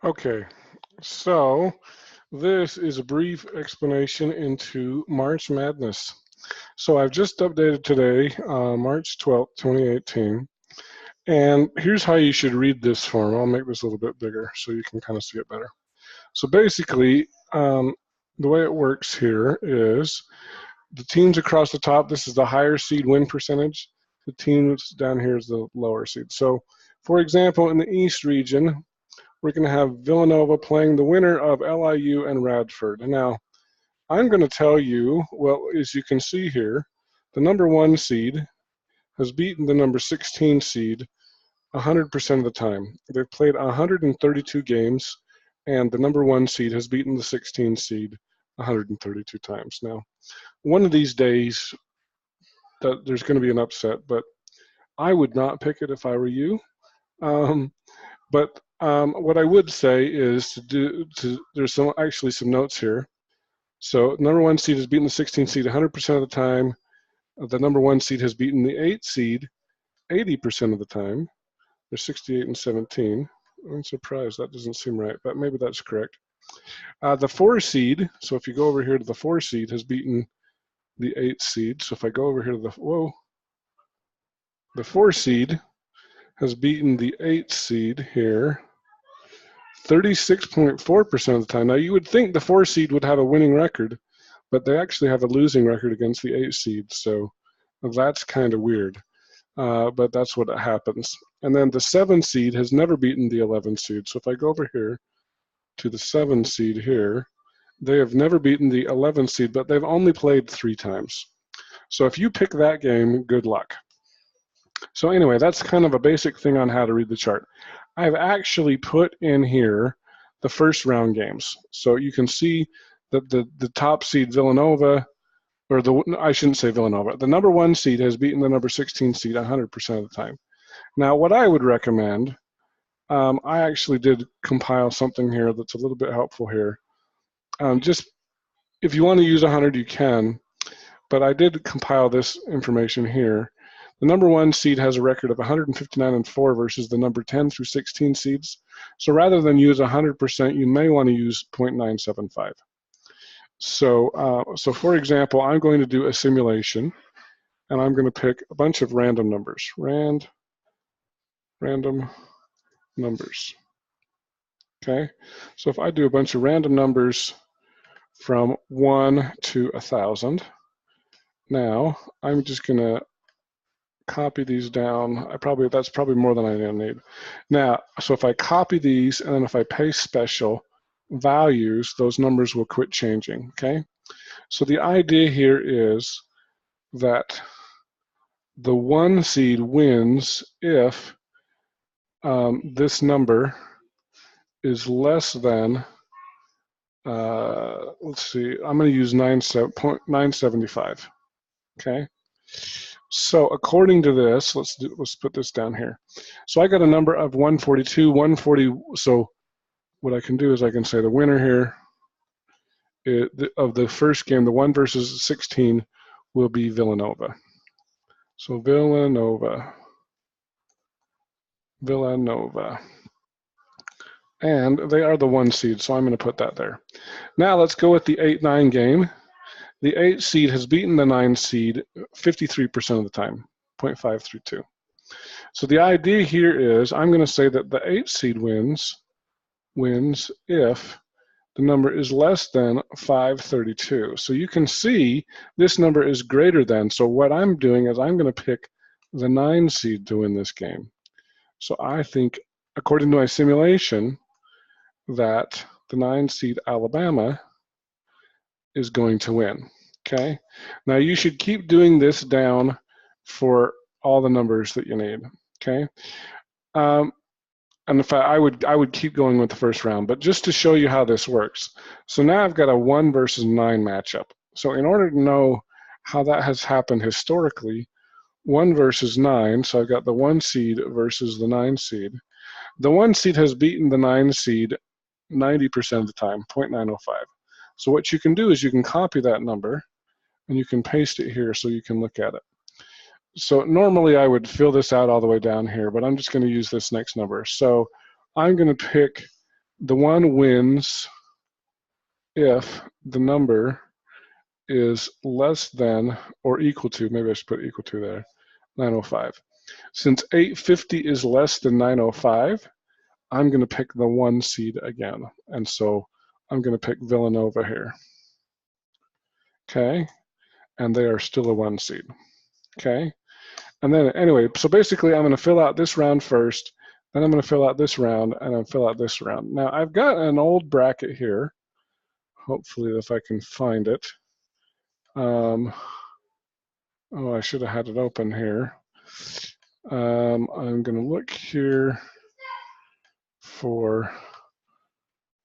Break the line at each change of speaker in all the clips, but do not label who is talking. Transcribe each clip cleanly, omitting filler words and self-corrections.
Okay, so this is a brief explanation into March Madness. So I've just updated today, March 12th, 2018, and here's how you should read this form. I'll make this a little bit bigger so you can kind of see it better. So basically, the way it works here is the teams across the top, this is the higher seed win percentage. The teams down here is the lower seed. So for example, in the East region, we're going to have Villanova playing the winner of LIU and Radford. And now, I'm going to tell you, well, as you can see here, the number 1 seed has beaten the number 16 seed 100% of the time. They've played 132 games, and the number 1 seed has beaten the 16 seed 132 times. Now, one of these days, there's going to be an upset, but I would not pick it if I were you. But what I would say is there's actually some notes here. So number 1 seed has beaten the 16 seed 100% of the time. The number 1 seed has beaten the 8 seed 80% of the time. They're 68 and 17. I'm surprised that doesn't seem right, but maybe that's correct. The 4 seed, so if you go over here to the 4 seed, has beaten the 8 seed. So if I go over here to the 4 seed has beaten the 8 seed here 36.4% of the time. Now you would think the 4 seed would have a winning record, but they actually have a losing record against the 8 seed, so that's kind of weird. But that's what happens. And then the 7 seed has never beaten the 11 seed. So if I go over here to the 7 seed here, they have never beaten the 11 seed, but they've only played 3 times. So if you pick that game, good luck. So anyway, that's kind of a basic thing on how to read the chart. I've actually put in here the first round games. So you can see that the top seed Villanova, or I shouldn't say Villanova, the number 1 seed has beaten the number 16 seed 100% of the time. Now what I would recommend, I actually did compile something here that's a little bit helpful here. Just if you want to use 100, you can, but I did compile this information here. The number 1 seed has a record of 159 and 4 versus the number 10 through 16 seeds. So rather than use 100%, you may want to use 0.975. So, so for example, I'm going to do a simulation, and I'm going to pick a bunch of random numbers. Random numbers. Okay, so if I do a bunch of random numbers from 1 to 1,000, now I'm just going to copy these down. That's probably more than I need. Now, so if I copy these and then if I paste special values, those numbers will quit changing, okay? So the idea here is that the 1 seed wins if this number is less than, let's see, I'm going to use 975, okay? So according to this, let's put this down here. So I got a number of 142, 140. So what I can do is I can say the winner here of the first game, the 1 versus 16, will be Villanova. So Villanova. And they are the 1 seed, so I'm going to put that there. Now let's go with the 8-9 game. The 8 seed has beaten the 9 seed 53% of the time, 0.532. So the idea here is I'm going to say that the 8 seed wins if the number is less than 532. So you can see this number is greater than. So what I'm doing is I'm going to pick the 9 seed to win this game. So I think, according to my simulation, that the 9 seed Alabama is going to win. Okay, now you should keep doing this down for all the numbers that you need. Okay, and if I would keep going with the first round, but just to show you how this works. So now I've got a 1 versus 9 matchup. So in order to know how that has happened historically, 1 versus 9. So I've got the 1 seed versus the 9 seed. The 1 seed has beaten the 9 seed 90% of the time, 0.905. So what you can do is you can copy that number and you can paste it here so you can look at it. So normally I would fill this out all the way down here, but I'm just going to use this next number. So I'm going to pick the one wins if the number is less than or equal to, maybe I should put equal to there, 905. Since 850 is less than 905, I'm going to pick the 1 seed again. And so I'm going to pick Villanova here. Okay, and they are still a 1 seed. Okay, and then anyway, so basically I'm going to fill out this round first, then I'm going to fill out this round, and I'll fill out this round. Now I've got an old bracket here. Hopefully, if I can find it. Oh, I should have had it open here. I'm going to look here for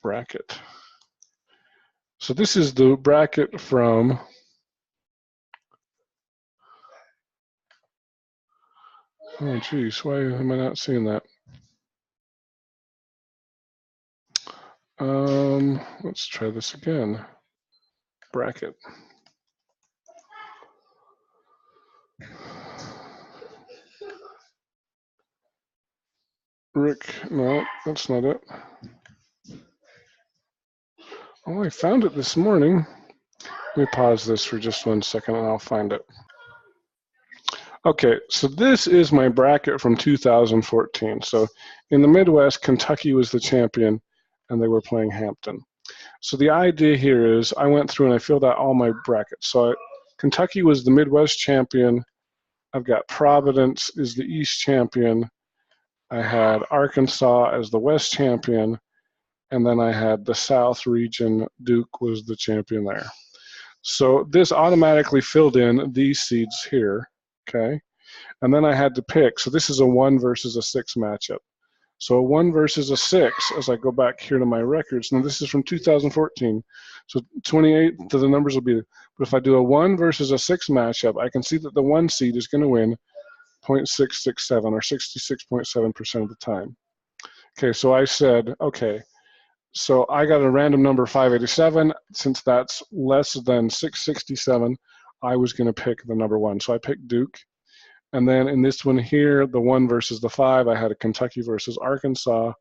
bracket. So this is the bracket from oh geez, why am I not seeing that? Let's try this again. Bracket. Rick, no, that's not it. Oh, I found it this morning. Let me pause this for just 1 second and I'll find it. Okay, so this is my bracket from 2014. So in the Midwest, Kentucky was the champion and they were playing Hampton. So the idea here is I went through and I filled out all my brackets. So Kentucky was the Midwest champion. I've got Providence is the East champion. I had Arkansas as the West champion. And then I had the South region, Duke was the champion there. So this automatically filled in these seeds here, okay? And then I had to pick, so this is a 1 versus a 6 matchup. So a 1 versus a 6, as I go back here to my records, now this is from 2014, so 28, so the numbers will be, but if I do a 1 versus a 6 matchup, I can see that the 1 seed is going to win 0.667 or 66.7% of the time. Okay, so I said, okay, so I got a random number 587. Since that's less than 667, I was going to pick the number 1. So I picked Duke. And then in this one here, the 1 versus the 5, I had a Kentucky versus Arkansas.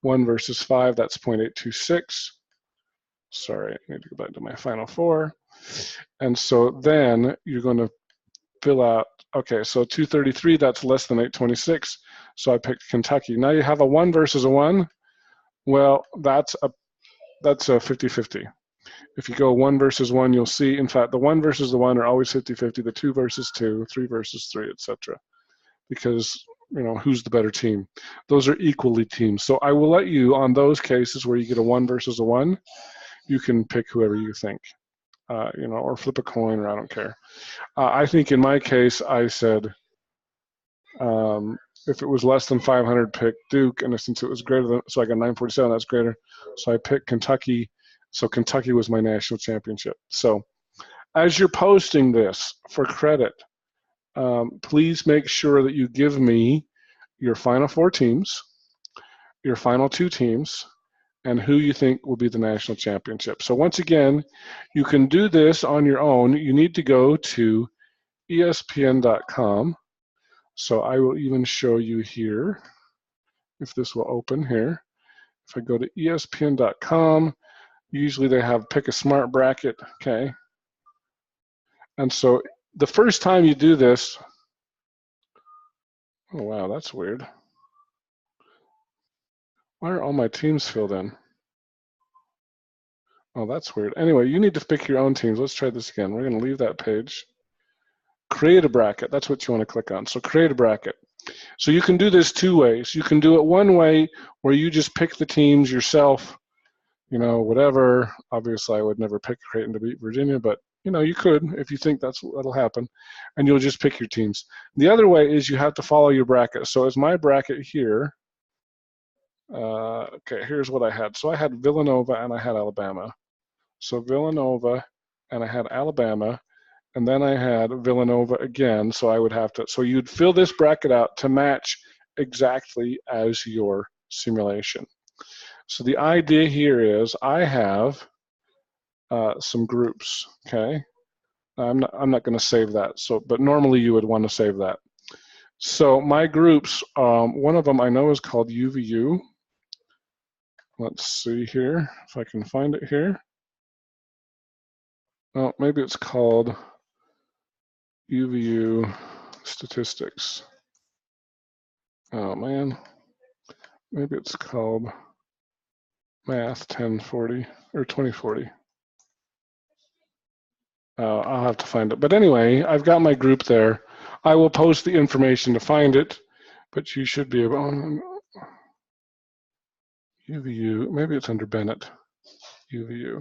1 versus 5, that's 0.826. Sorry, I need to go back to my final 4. And so then you're going to fill out, okay, so 233, that's less than 826. So I picked Kentucky. Now you have a 1 versus a 1. Well, that's a 50-50. If you go 1 versus 1, you'll see, in fact, the 1 versus the 1 are always 50-50, the 2 versus 2, 3 versus 3, etc. Because, you know, who's the better team? Those are equally teams. So I will let you, on those cases where you get a 1 versus a 1, you can pick whoever you think, you know, or flip a coin, or I don't care. I think in my case, I said, if it was less than 500, pick Duke, and since it was greater than, so I got 947, that's greater. So I picked Kentucky. So Kentucky was my national championship. So as you're posting this for credit, please make sure that you give me your final 4 teams, your final 2 teams, and who you think will be the national championship. So once again, you can do this on your own. You need to go to ESPN.com. So I will even show you here, if this will open here. If I go to ESPN.com, usually they have pick a smart bracket, okay? And so the first time you do this, oh wow, that's weird. Why are all my teams filled in? Oh, that's weird. Anyway, you need to pick your own teams. Let's try this again. We're going to leave that page. Create a bracket. That's what you want to click on. So create a bracket. So you can do this 2 ways. You can do it one way where you just pick the teams yourself, you know, whatever. Obviously, I would never pick Creighton to beat Virginia, but you know, you could if you think that'll happen, and you'll just pick your teams. The other way is you have to follow your bracket. So as my bracket here, okay, here's what I had. So I had Villanova and I had Alabama. So Villanova and I had Alabama, and then I had Villanova again. So I would have to, so you'd fill this bracket out to match exactly as your simulation. So the idea here is I have some groups, okay? I'm not going to save that. So, but normally you would want to save that. So my groups, one of them I know is called UVU. Let's see here if I can find it here. Oh, maybe it's called UVU statistics. Oh man, maybe it's called Math 1040 or 2040. I'll have to find it. But anyway, I've got my group there. I will post the information to find it, but you should be able. UVU, maybe it's under Bennett. UVU.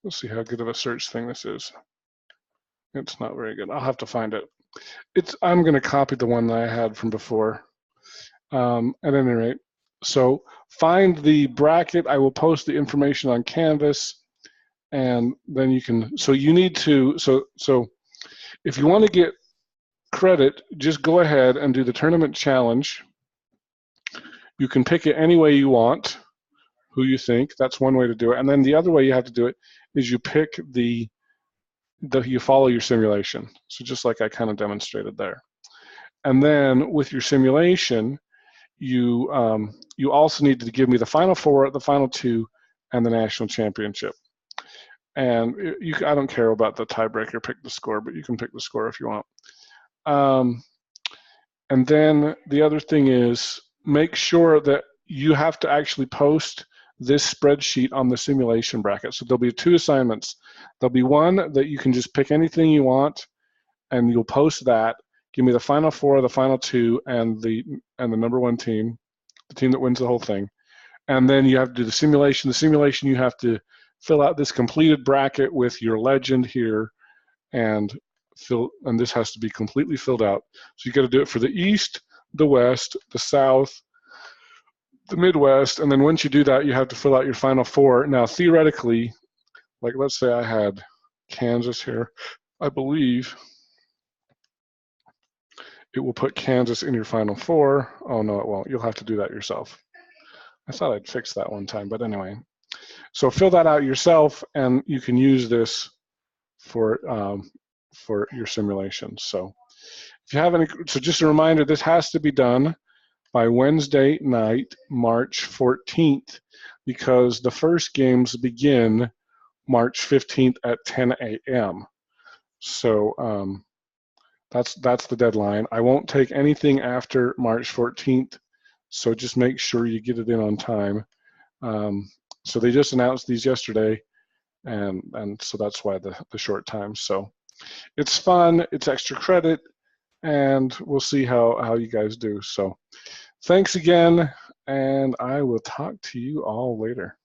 Let's see how good of a search thing this is. It's not very good. I'll have to find it. I'm going to copy the one that I had from before. At any rate, so find the bracket. I will post the information on Canvas, and then you can. So you need to. So if you want to get credit, just go ahead and do the tournament challenge. You can pick it any way you want, who you think. That's one way to do it. And then the other way you have to do it is you pick you follow your simulation. So just like I kind of demonstrated there. And then with your simulation, you also need to give me the final four, the final two, and the national championship. And I don't care about the tiebreaker, pick the score, but you can pick the score if you want. And then the other thing is make sure that you have to actually post this spreadsheet on the simulation bracket. So there'll be two assignments. There'll be one that you can just pick anything you want, and you'll post that. Give me the final four, the final two, and the number one team, the team that wins the whole thing. And then you have to do the simulation. The simulation, you have to fill out this completed bracket with your legend here, and this has to be completely filled out. So you got to do it for the East, the West, the South, the Midwest, and then once you do that, you have to fill out your final four. Now, theoretically, like let's say I had Kansas here, I believe it will put Kansas in your final four. Oh no, it won't. You'll have to do that yourself. I thought I'd fix that one time, but anyway. So fill that out yourself, and you can use this for your simulations. So if you have any, so just a reminder, this has to be done by Wednesday night, March 14th, because the first games begin March 15th at 10 a.m. So that's the deadline. I won't take anything after March 14th, so just make sure you get it in on time. So they just announced these yesterday, and so that's why the short time. So it's fun, it's extra credit, and we'll see how you guys do. So thanks again, and I will talk to you all later.